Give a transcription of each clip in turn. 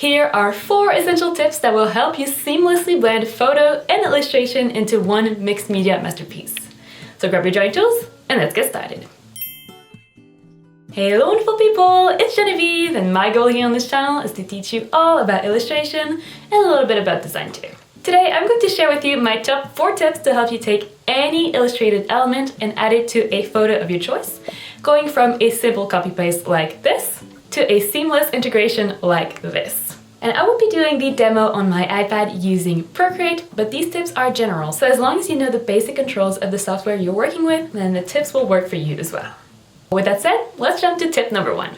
Here are 4 essential tips that will help you seamlessly blend photo and illustration into one mixed media masterpiece. So grab your drawing tools and let's get started. Hey hello wonderful people, it's Genevieve, and my goal here on this channel is to teach you all about illustration and a little bit about design too. Today I'm going to share with you my top 4 tips to help you take any illustrated element and add it to a photo of your choice, going from a simple copy paste like this to a seamless integration like this. And I will be doing the demo on my iPad using Procreate, but these tips are general, so as long as you know the basic controls of the software you're working with, then the tips will work for you as well. With that said, let's jump to tip number 1.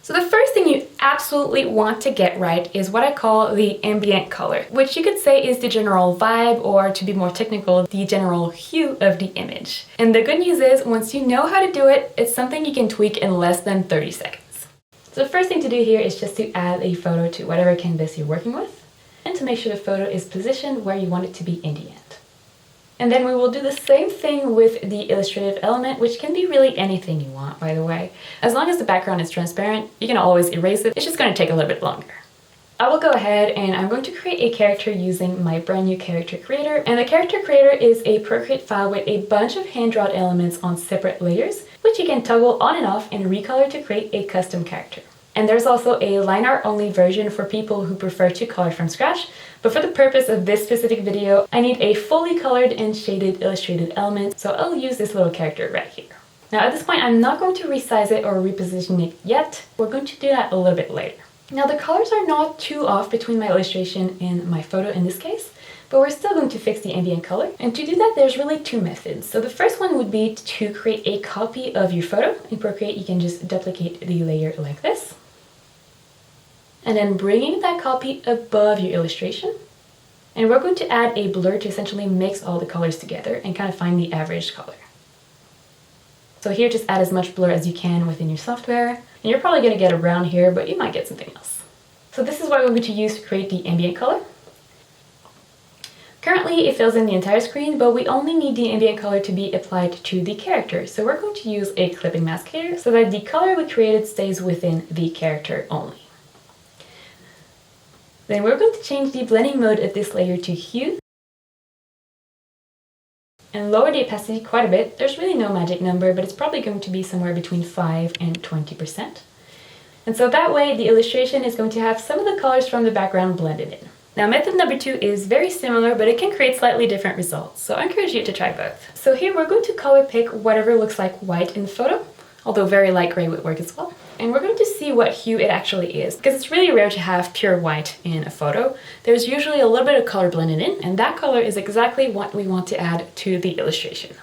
So the first thing you absolutely want to get right is what I call the ambient color, which you could say is the general vibe, or to be more technical, the general hue of the image. And the good news is, once you know how to do it, it's something you can tweak in less than 30 seconds. So the first thing to do here is just to add a photo to whatever canvas you're working with, and to make sure the photo is positioned where you want it to be in the end. And then we will do the same thing with the illustrative element, which can be really anything you want, by the way. As long as the background is transparent, you can always erase it. It's just going to take a little bit longer. I will go ahead and I'm going to create a character using my brand new character creator. And the character creator is a Procreate file with a bunch of hand-drawn elements on separate layers, which you can toggle on and off and recolor to create a custom character. And there's also a line art only version for people who prefer to color from scratch, but for the purpose of this specific video, I need a fully colored and shaded illustrated element, so I'll use this little character right here. Now at this point, I'm not going to resize it or reposition it yet. We're going to do that a little bit later. Now the colors are not too off between my illustration and my photo in this case, but we're still going to fix the ambient color. And to do that, there's really 2 methods. So the first one would be to create a copy of your photo. In Procreate, you can just duplicate the layer like this, and then bringing that copy above your illustration. And we're going to add a blur to essentially mix all the colors together and kind of find the average color. So here, just add as much blur as you can within your software. And you're probably going to get around here, but you might get something else. So this is what we're going to use to create the ambient color. Currently, it fills in the entire screen, but we only need the ambient color to be applied to the character. So we're going to use a clipping mask here so that the color we created stays within the character only. Then we're going to change the blending mode of this layer to hue and lower the opacity quite a bit. There's really no magic number, but it's probably going to be somewhere between 5 and 20%. And so that way the illustration is going to have some of the colors from the background blended in. Now method number 2 is very similar, but it can create slightly different results. So I encourage you to try both. So here we're going to color pick whatever looks like white in the photo, although very light gray would work as well. And we're going to see what hue it actually is, because it's really rare to have pure white in a photo. There's usually a little bit of color blended in, and that color is exactly what we want to add to the illustration.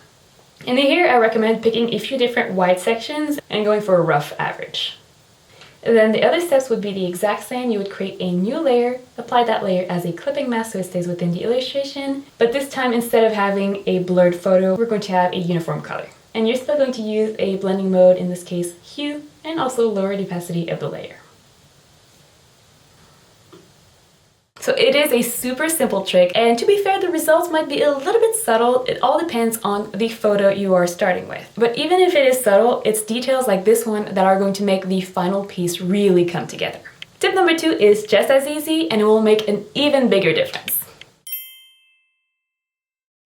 And here I recommend picking a few different white sections and going for a rough average. And then the other steps would be the exact same. You would create a new layer, apply that layer as a clipping mask so it stays within the illustration, but this time instead of having a blurred photo, we're going to have a uniform color. And you're still going to use a blending mode, in this case hue, and also lower the opacity of the layer. So it is a super simple trick, and to be fair, the results might be a little bit subtle. It all depends on the photo you are starting with. But even if it is subtle, it's details like this one that are going to make the final piece really come together. Tip number 2 is just as easy, and it will make an even bigger difference.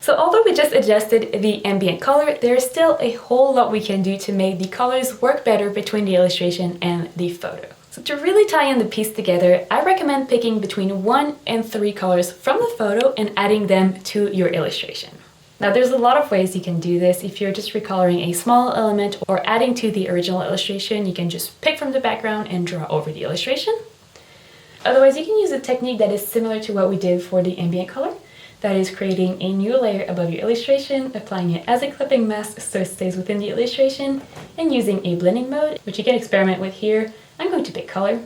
So although we just adjusted the ambient color, there is still a whole lot we can do to make the colors work better between the illustration and the photo. So to really tie in the piece together, I recommend picking between 1 and 3 colors from the photo and adding them to your illustration. Now there's a lot of ways you can do this. If you're just recoloring a small element or adding to the original illustration, you can just pick from the background and draw over the illustration. Otherwise, you can use a technique that is similar to what we did for the ambient color. That is creating a new layer above your illustration, applying it as a clipping mask so it stays within the illustration, and using a blending mode, which you can experiment with here. I'm going to pick color.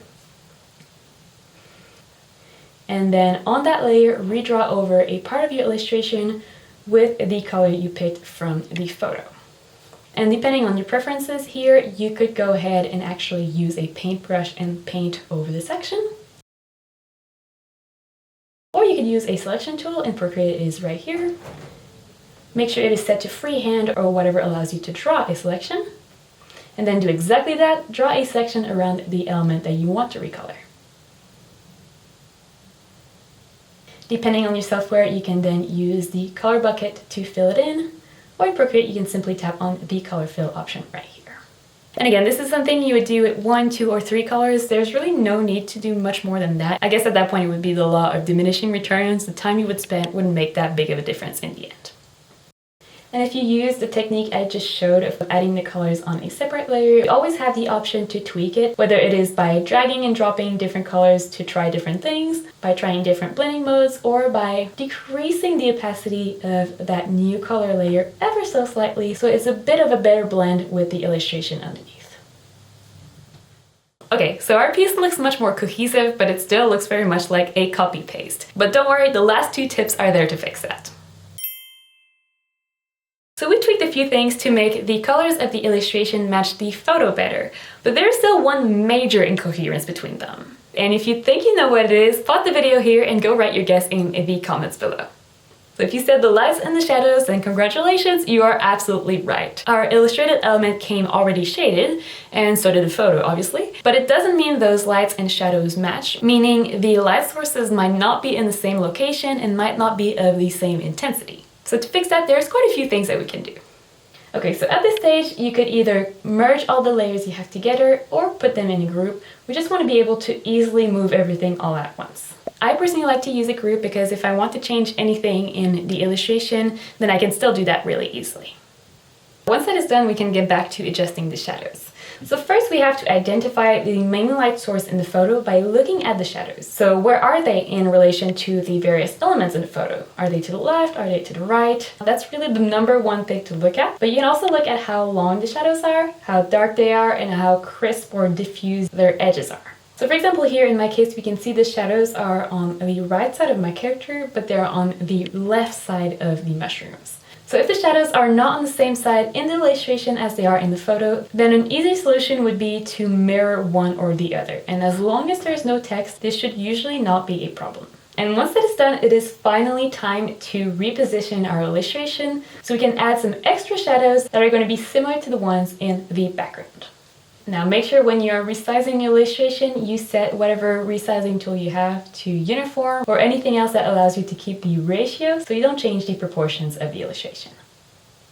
And then on that layer, redraw over a part of your illustration with the color you picked from the photo. And depending on your preferences here, you could go ahead and actually use a paintbrush and paint over the section. Or you could use a selection tool, and Procreate is right here. Make sure it is set to freehand or whatever allows you to draw a selection. and then do exactly that, draw a section around the element that you want to recolor. Depending on your software, you can then use the color bucket to fill it in, or in Procreate, you can simply tap on the color fill option right here. And again, this is something you would do with 1, 2, or 3 colors. There's really no need to do much more than that. I guess at that point it would be the law of diminishing returns. The time you would spend wouldn't make that big of a difference in the end. And if you use the technique I just showed of adding the colors on a separate layer, you always have the option to tweak it, whether it is by dragging and dropping different colors to try different things, by trying different blending modes, or by decreasing the opacity of that new color layer ever so slightly so it's a bit of a better blend with the illustration underneath. Okay, so our piece looks much more cohesive, but it still looks very much like a copy-paste. But don't worry, the last 2 tips are there to fix that. So we tweaked a few things to make the colors of the illustration match the photo better, but there's still one major incoherence between them. And if you think you know what it is, pause the video here and go write your guess in the comments below. So if you said the lights and the shadows, then congratulations, you are absolutely right. Our illustrated element came already shaded, and so did the photo, obviously. But it doesn't mean those lights and shadows match, meaning the light sources might not be in the same location and might not be of the same intensity. So to fix that, there's quite a few things that we can do. Okay, so at this stage, you could either merge all the layers you have together or put them in a group. We just want to be able to easily move everything all at once. I personally like to use a group because if I want to change anything in the illustration, then I can still do that really easily. Once that is done, we can get back to adjusting the shadows. So first we have to identify the main light source in the photo by looking at the shadows. So where are they in relation to the various elements in the photo? Are they to the left? Are they to the right? That's really the number one thing to look at. But you can also look at how long the shadows are, how dark they are, and how crisp or diffuse their edges are. So for example, here in my case, we can see the shadows are on the right side of my character, but they're on the left side of the mushrooms. So if the shadows are not on the same side in the illustration as they are in the photo, then an easy solution would be to mirror one or the other. And as long as there's no text, this should usually not be a problem. And once that is done, it is finally time to reposition our illustration so we can add some extra shadows that are going to be similar to the ones in the background. Now make sure when you're resizing your illustration, you set whatever resizing tool you have to uniform or anything else that allows you to keep the ratio so you don't change the proportions of the illustration.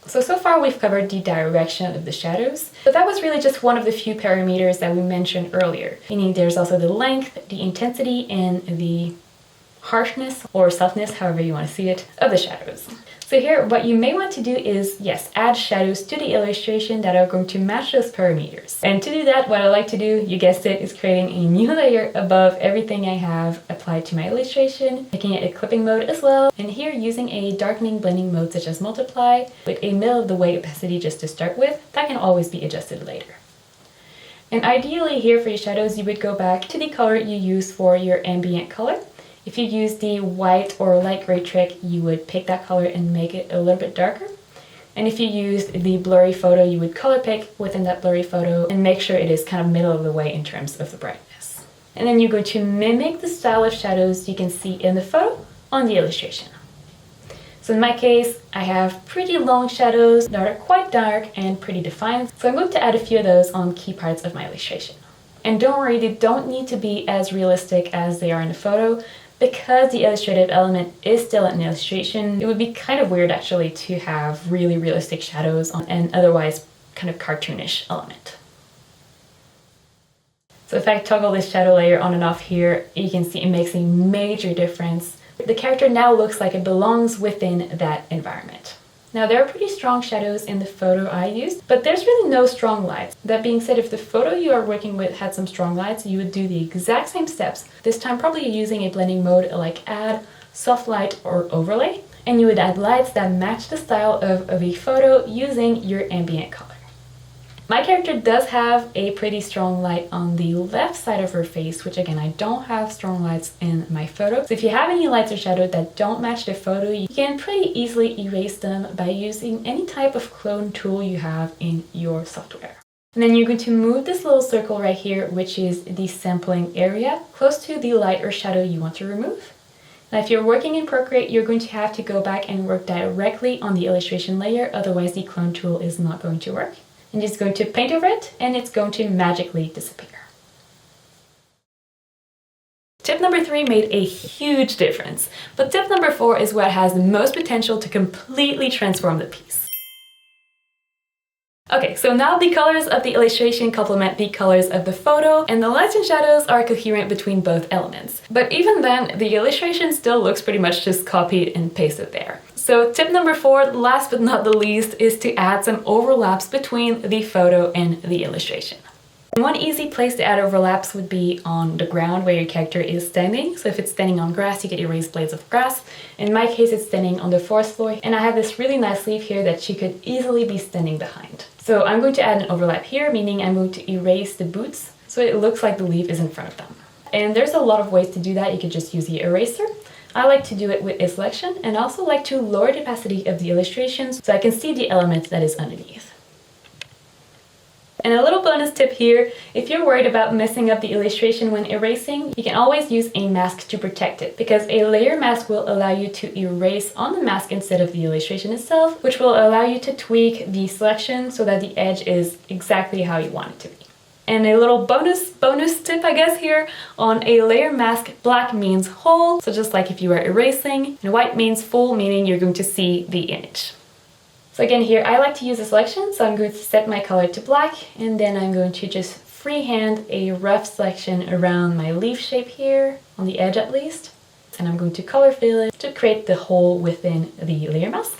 So far we've covered the direction of the shadows, but that was really just one of the few parameters that we mentioned earlier. Meaning there's also the length, the intensity, and the harshness or softness, however you want to see it, of the shadows. So here, what you may want to do is, yes, add shadows to the illustration that are going to match those parameters. And to do that, what I like to do, you guessed it, is creating a new layer above everything I have applied to my illustration, making it a clipping mode as well. And here, using a darkening blending mode such as multiply, with a middle of the way opacity just to start with, that can always be adjusted later. And ideally here for your shadows, you would go back to the color you use for your ambient color. If you use the white or light gray trick, you would pick that color and make it a little bit darker. And if you used the blurry photo, you would color pick within that blurry photo and make sure it is kind of middle of the way in terms of the brightness. And then you're going to mimic the style of shadows you can see in the photo on the illustration. So in my case, I have pretty long shadows that are quite dark and pretty defined. So I'm going to add a few of those on key parts of my illustration. And don't worry, they don't need to be as realistic as they are in the photo. Because the illustrative element is still an illustration, it would be kind of weird actually to have really realistic shadows on an otherwise kind of cartoonish element. So if I toggle this shadow layer on and off here, you can see it makes a major difference. The character now looks like it belongs within that environment. Now there are pretty strong shadows in the photo I used, but there's really no strong lights. That being said, if the photo you are working with had some strong lights, you would do the exact same steps. This time probably using a blending mode like add, soft light, or overlay. And you would add lights that match the style of the photo using your ambient color. My character does have a pretty strong light on the left side of her face, which again, I don't have strong lights in my photo. So if you have any lights or shadows that don't match the photo, you can pretty easily erase them by using any type of clone tool you have in your software. And then you're going to move this little circle right here, which is the sampling area, close to the light or shadow you want to remove. Now if you're working in Procreate, you're going to have to go back and work directly on the illustration layer, otherwise the clone tool is not going to work. and just going to paint over it, and it's going to magically disappear. Tip number 3 made a huge difference, but tip number 4 is what has the most potential to completely transform the piece. Okay, so now the colors of the illustration complement the colors of the photo, and the lights and shadows are coherent between both elements. But even then, the illustration still looks pretty much just copied and pasted there. So tip number 4, last but not the least, is to add some overlaps between the photo and the illustration. One easy place to add overlaps would be on the ground where your character is standing. So if it's standing on grass, you get erased blades of grass. In my case, it's standing on the forest floor, and I have this really nice leaf here that she could easily be standing behind. So I'm going to add an overlap here, meaning I'm going to erase the boots so it looks like the leaf is in front of them. And there's a lot of ways to do that. You could just use the eraser. I like to do it with a selection, and also like to lower the opacity of the illustrations so I can see the element that is underneath. And a little bonus tip here, if you're worried about messing up the illustration when erasing, you can always use a mask to protect it, because a layer mask will allow you to erase on the mask instead of the illustration itself, which will allow you to tweak the selection so that the edge is exactly how you want it to be. And a little bonus tip, I guess, here, on a layer mask, black means whole, so just like if you were erasing, and white means full, meaning you're going to see the image. So again here, I like to use a selection, so I'm going to set my color to black, and then I'm going to just freehand a rough selection around my leaf shape here, on the edge at least. And I'm going to color fill it to create the hole within the layer mask.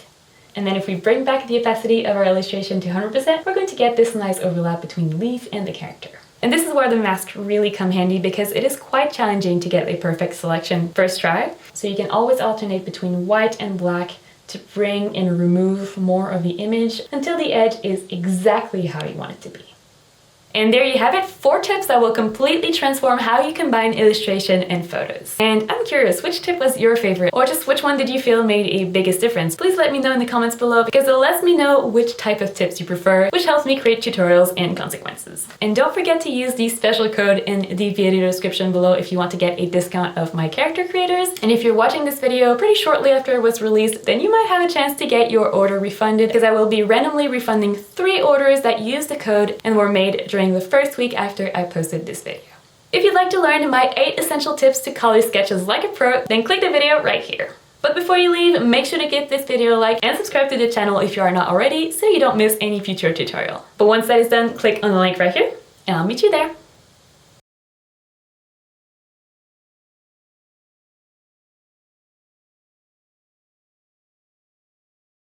And then if we bring back the opacity of our illustration to 100%, we're going to get this nice overlap between the leaf and the character. And this is where the masks really come handy, because it is quite challenging to get a perfect selection first try. So you can always alternate between white and black to bring and remove more of the image until the edge is exactly how you want it to be. And there you have it, 4 tips that will completely transform how you combine illustration and photos. And I'm curious, which tip was your favorite? Or just which one did you feel made a biggest difference? Please let me know in the comments below, because it lets me know which type of tips you prefer, which helps me create tutorials and consequences. And don't forget to use the special code in the video description below if you want to get a discount of my character creators. And if you're watching this video pretty shortly after it was released, then you might have a chance to get your order refunded, because I will be randomly refunding 3 orders that use the code and were made during the first week after I posted this video. If you'd like to learn my 8 essential tips to color sketches like a pro, then click the video right here. But before you leave, make sure to give this video a like and subscribe to the channel if you are not already, so you don't miss any future tutorial. But once that is done, click on the link right here, and I'll meet you there.